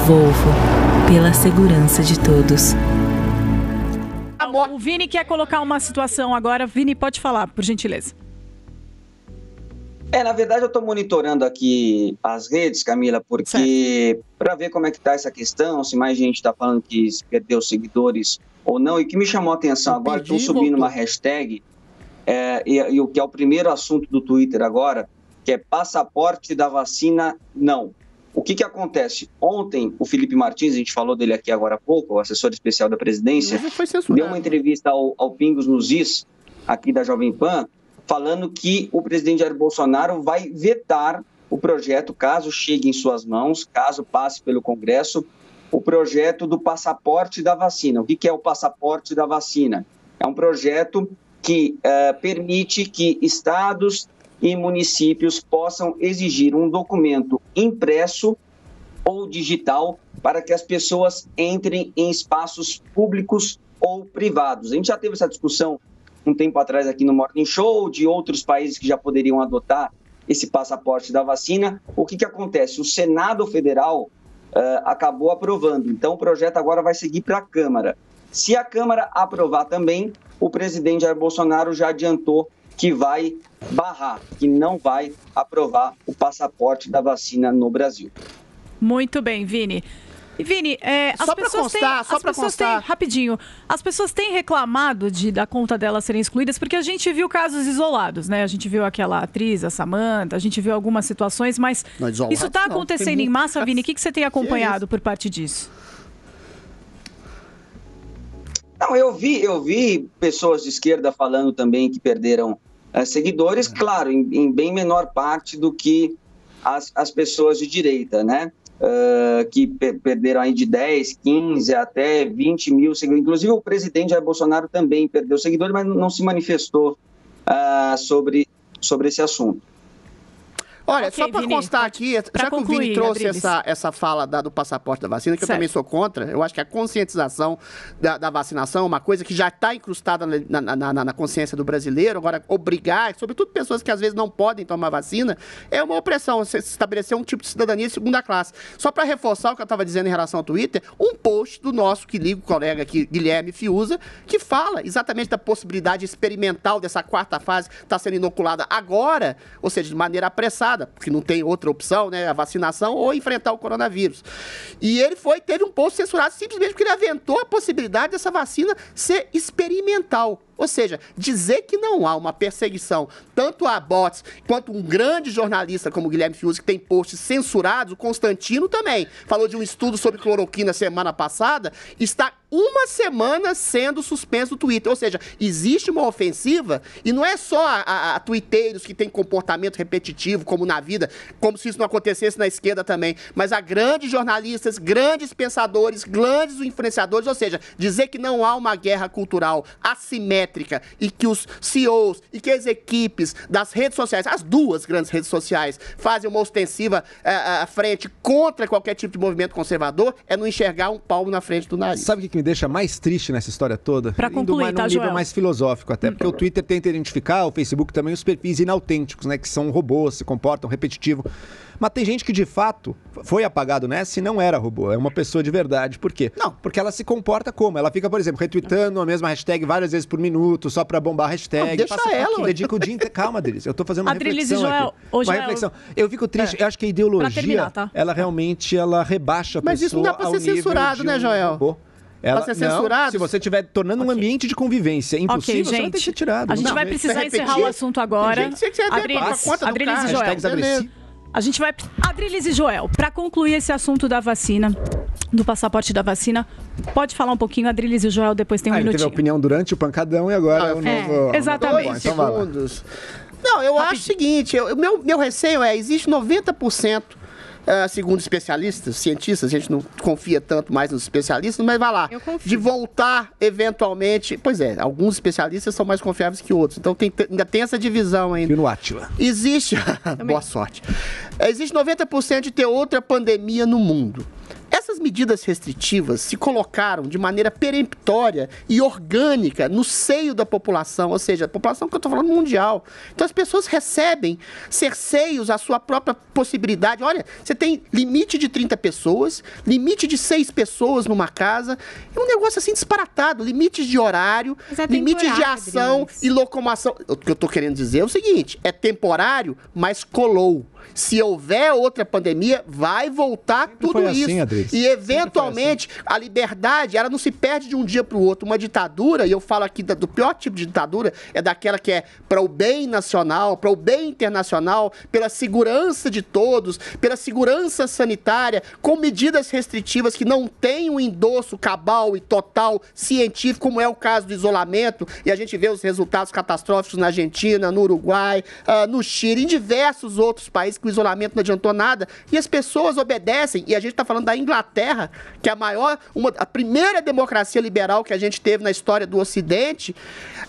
Volvo, pela segurança de todos. O Vini quer colocar uma situação agora. Vini, pode falar, por gentileza. Na verdade eu estou monitorando aqui as redes, Camila, porque para ver como é que está essa questão, se mais gente está falando que se perdeu seguidores ou não, e que me chamou a atenção agora, estou subindo uma hashtag, e o que é o primeiro assunto do Twitter agora, que é passaporte da vacina não. O que acontece? Ontem, o Felipe Martins, a gente falou dele aqui agora há pouco, o assessor especial da presidência, deu uma entrevista ao Pingos nos Is, aqui da Jovem Pan, falando que o presidente Jair Bolsonaro vai vetar o projeto, caso chegue em suas mãos, caso passe pelo Congresso, o projeto do passaporte da vacina. O que é o passaporte da vacina? É um projeto que permite que estados e municípios possam exigir um documento impresso ou digital para que as pessoas entrem em espaços públicos ou privados. A gente já teve essa discussão um tempo atrás aqui no Morning Show, de outros países que já poderiam adotar esse passaporte da vacina. O que acontece? O Senado Federal acabou aprovando, então o projeto agora vai seguir para a Câmara. Se a Câmara aprovar também, o presidente Jair Bolsonaro já adiantou que vai barrar, que não vai aprovar o passaporte da vacina no Brasil. Muito bem, Vini. Vini, só para constar, rapidinho, as pessoas têm reclamado da conta delas serem excluídas, porque a gente viu casos isolados, né? A gente viu aquela atriz, a Samantha, a gente viu algumas situações, mas isso está acontecendo em massa, Vini? O que você tem acompanhado por parte disso? Não, eu vi pessoas de esquerda falando também que perderam seguidores, claro, em bem menor parte do que as pessoas de direita, né? Que perderam aí de 10, 15 até 20 mil seguidores. Inclusive o presidente Jair Bolsonaro também perdeu seguidores, mas não se manifestou sobre esse assunto. Olha, só para constar aqui, já que o Vini trouxe essa fala do passaporte da vacina, que eu também sou contra, eu acho que a conscientização da vacinação é uma coisa que já está incrustada na consciência do brasileiro. Agora, obrigar, sobretudo pessoas que às vezes não podem tomar vacina, é uma opressão, você estabelecer um tipo de cidadania de segunda classe. Só para reforçar o que eu estava dizendo em relação ao Twitter, um post do nosso querido colega aqui, Guilherme Fiuza, que fala exatamente da possibilidade experimental dessa quarta fase estar sendo inoculada agora, ou seja, de maneira apressada, porque não tem outra opção, né, a vacinação ou enfrentar o coronavírus. E ele teve um post censurado simplesmente porque ele aventou a possibilidade dessa vacina ser experimental. Ou seja, dizer que não há uma perseguição tanto a bots quanto um grande jornalista como o Guilherme Fiuza, que tem posts censurados, o Constantino também falou de um estudo sobre cloroquina semana passada, está uma semana sendo suspenso do Twitter. Ou seja, existe uma ofensiva e não é só a twitteiros que têm comportamento repetitivo, como na vida, como se isso não acontecesse na esquerda também, mas a grandes jornalistas, grandes pensadores, grandes influenciadores. Ou seja, dizer que não há uma guerra cultural assimétrica e que os CEOs e que as equipes das redes sociais, as duas grandes redes sociais, fazem uma ostensiva à frente contra qualquer tipo de movimento conservador, é não enxergar um palmo na frente do nariz. Sabe o que me deixa mais triste nessa história toda? Para concluir, num nível mais filosófico até, porque o Twitter tenta identificar, o Facebook também, os perfis inautênticos, né, que são robôs, se comportam repetitivo. Mas tem gente que, de fato, foi apagado nessa e não era robô, é uma pessoa de verdade. Por quê? Não, porque ela se comporta como? Ela fica, por exemplo, retweetando a mesma hashtag várias vezes por minuto, só pra bombar a hashtag. Não, deixa ela. Dedica o dia inteiro. Calma, Adriles, eu tô fazendo uma reflexão aqui. Uma reflexão. Eu fico triste, eu acho que a ideologia, ela realmente, ela rebaixa a pessoa. Mas isso não dá pra ser censurado, né, Joel? Ela, ser censurado? Não, se você estiver tornando um ambiente de convivência impossível, você vai ter que ser tirado. A gente vai precisar encerrar o assunto agora. Adriles e Joel. A gente vai... Adriles e Joel, para concluir esse assunto da vacina, do passaporte da vacina, pode falar um pouquinho, Adriles e Joel, depois tem um minutinho. Ele teve a opinião durante o pancadão e agora é o novo... Exatamente. Segundos. Não, eu acho o seguinte, meu receio existe 90%, segundo especialistas, cientistas, a gente não confia tanto mais nos especialistas, mas vai lá, de voltar eventualmente, alguns especialistas são mais confiáveis que outros, então ainda tem essa divisão ainda. E no Átila. Existe, boa sorte, existe 90% de ter outra pandemia no mundo. Essas medidas restritivas se colocaram de maneira peremptória e orgânica no seio da população, ou seja, a população que eu estou falando mundial. Então as pessoas recebem cerceios à sua própria possibilidade. Olha, você tem limite de 30 pessoas, limite de 6 pessoas numa casa, é um negócio assim disparatado, limites de horário, limites de ação e locomoção. O que eu estou querendo dizer é o seguinte, é temporário, mas colou. Se houver outra pandemia, vai voltar tudo isso. E, eventualmente, a liberdade, ela não se perde de um dia para o outro. Uma ditadura, e eu falo aqui do pior tipo de ditadura, é daquela que é para o bem nacional, para o bem internacional, pela segurança de todos, pela segurança sanitária, com medidas restritivas que não têm um endosso cabal e total científico, como é o caso do isolamento, e a gente vê os resultados catastróficos na Argentina, no Uruguai, no Chile, em diversos outros países que o isolamento não adiantou nada, e as pessoas obedecem, e a gente está falando da Inglaterra, que é a primeira democracia liberal que a gente teve na história do Ocidente,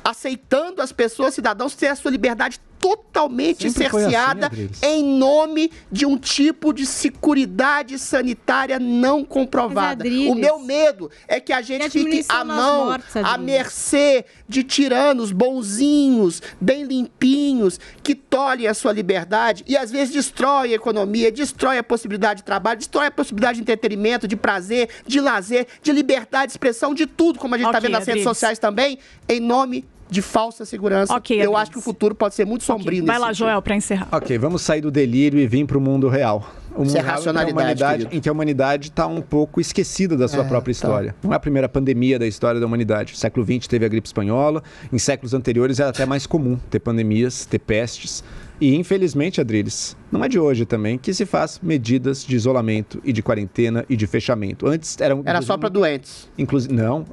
aceitando as pessoas, cidadãos, ter a sua liberdade totalmente cerceada assim, em nome de um tipo de seguridade sanitária não comprovada. O meu medo é que a gente fique à mão, à mercê de tiranos bonzinhos, bem limpinhos, que tolhem a sua liberdade e às vezes destrói a economia, destrói a possibilidade de trabalho, destrói a possibilidade de entretenimento, de prazer, de lazer, de liberdade de expressão, de tudo, como a gente está vendo nas redes sociais também, em nome de falsa segurança. Eu acho que o futuro pode ser muito sombrio. Vai lá, Joel, para encerrar. Vamos sair do delírio e vir para o mundo real. O mundo real racionalidade, em que a humanidade está um pouco esquecida da sua própria história. Não é a primeira pandemia da história da humanidade. No século XX teve a gripe espanhola, em séculos anteriores era até mais comum ter pandemias, ter pestes. E, infelizmente, Adriles, não é de hoje também que se faz medidas de isolamento e de quarentena e de fechamento. Antes era só para doentes.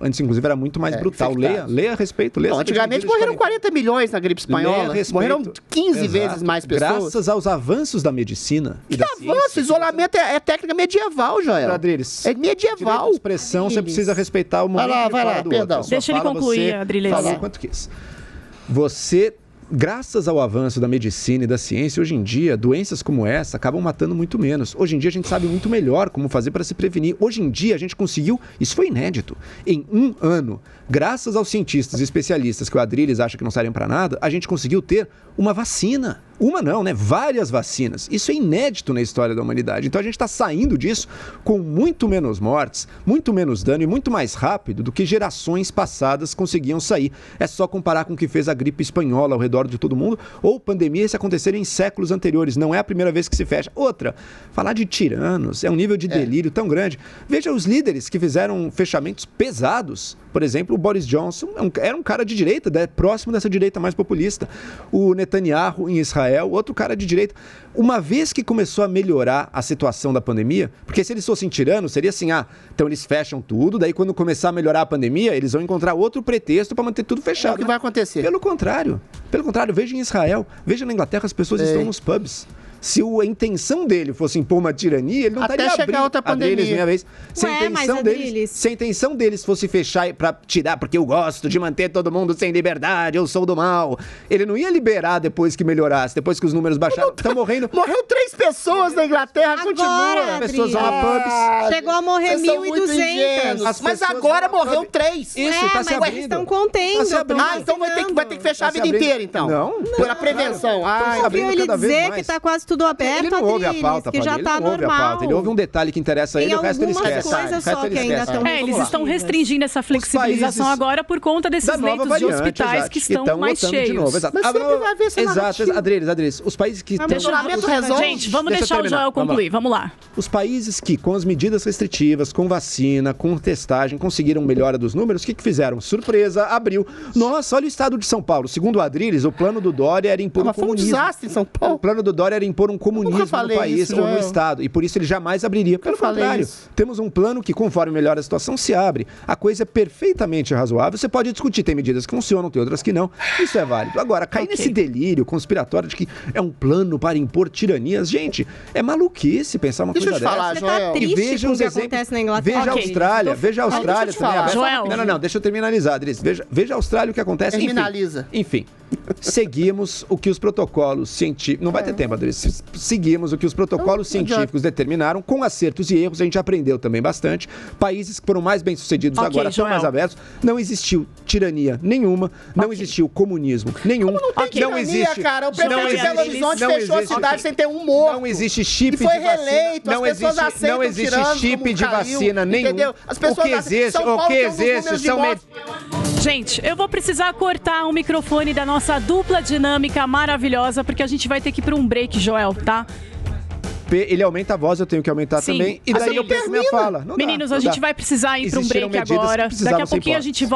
Antes, inclusive, era muito mais brutal. Leia a respeito. Antigamente morreram 40 milhões na gripe espanhola. Morreram 15 vezes mais pessoas. Graças aos avanços da medicina e da ciência. Avanço? Isolamento é técnica medieval, Joel. Adriles, é medieval. De expressão, você precisa respeitar o momento vai lá, perdão. Deixa ele concluir, Adriles. Falou quanto quis. Graças ao avanço da medicina e da ciência, hoje em dia, doenças como essa acabam matando muito menos. Hoje em dia, a gente sabe muito melhor como fazer para se prevenir. Hoje em dia, a gente conseguiu, isso foi inédito, em 1 ano, graças aos cientistas e especialistas que o Adriles acha que não servem para nada, a gente conseguiu ter uma vacina. Uma não, né? Várias vacinas. Isso é inédito na história da humanidade. Então a gente está saindo disso com muito menos mortes, muito menos dano e muito mais rápido do que gerações passadas conseguiam sair. É só comparar com o que fez a gripe espanhola ao redor de todo mundo ou pandemias se acontecerem em séculos anteriores. Não é a primeira vez que se fecha. Outra, falar de tiranos é um nível de delírio tão grande. Veja os líderes que fizeram fechamentos pesados. Por exemplo, o Boris Johnson era um cara de direita, próximo dessa direita mais populista. O Netanyahu em Israel, outro cara de direita. Uma vez que começou a melhorar a situação da pandemia, porque se eles fossem tiranos, seria assim, então eles fecham tudo, daí quando começar a melhorar a pandemia, eles vão encontrar outro pretexto para manter tudo fechado. É o que vai acontecer. Pelo contrário, veja em Israel, veja na Inglaterra, as pessoas estão nos pubs. Se a intenção dele fosse impor uma tirania, ele não estaria abrindo. Até chegar outra pandemia. Minha vez. Se a intenção deles fosse fechar para tirar, porque eu gosto de manter todo mundo sem liberdade, eu sou do mal, ele não ia liberar depois que melhorasse, depois que os números baixaram. Tá morrendo. Morreu 3 pessoas na Inglaterra, continua. As pessoas vão a pubs. Chegou a morrer 1.200. Mas agora morreu 3. Isso, tá se abrindo. Eles estão contendo. Então vai ter que fechar a vida inteira, então. Não. Pela prevenção. Eu ia dizer que tá quase tudo aberto, ele não ouve a pauta, que já tá normal. Ele ouve um detalhe que interessa a ele, o resto ele esquece. Coisas só que ainda estão eles estão restringindo essa flexibilização agora por conta desses leitos de hospitais que estão mais cheios. Mas sempre vai ver essa narrativa. Adriles, os países que... Gente, vamos deixar o Joel concluir, vamos lá. Os países que, com as medidas restritivas, com vacina, com testagem, conseguiram melhora dos números, o que fizeram? Surpresa, abriu. Nossa, olha o estado de São Paulo. Segundo o Adriles, o plano do Dória era impor um comunismo. Foi um desastre em São Paulo. O plano do Dória era impor um comunismo no país ou no Estado. E por isso ele jamais abriria. Pelo contrário, temos um plano que, conforme melhora a situação, se abre. A coisa é perfeitamente razoável. Você pode discutir, tem medidas que funcionam, tem outras que não. Isso é válido. Agora, cair nesse delírio conspiratório de que é um plano para impor tiranias, gente, é maluquice pensar uma coisa dessa. Você tá triste com o que acontece na Inglaterra? Veja a Austrália também. Joel. Não, deixa eu terminalizar, Adriles. Veja a Austrália o que acontece. Terminaliza. Enfim, seguimos o que os protocolos científicos... Não vai ter tempo, Adriles. Seguimos o que os protocolos científicos determinaram, com acertos e erros. A gente aprendeu também bastante. Países que foram mais bem-sucedidos agora estão mais abertos. Não existiu tirania nenhuma. Não existiu comunismo nenhum. Como não tem tirania, existe, cara? O prefeito de Belo Horizonte fechou a cidade sem ter um morto. Não existe chip de vacina. E foi reeleito. As pessoas aceitam não existe chip de vacina nenhum. Entendeu? As pessoas o que existe são... Gente, eu vou precisar cortar o microfone da nossa dupla dinâmica maravilhosa, porque a gente vai ter que ir para um break, Joel, tá? Ele aumenta a voz, eu tenho que aumentar também. E daí eu perco minha fala. Meninos, a gente vai precisar ir para um break agora. Daqui a pouquinho a gente volta.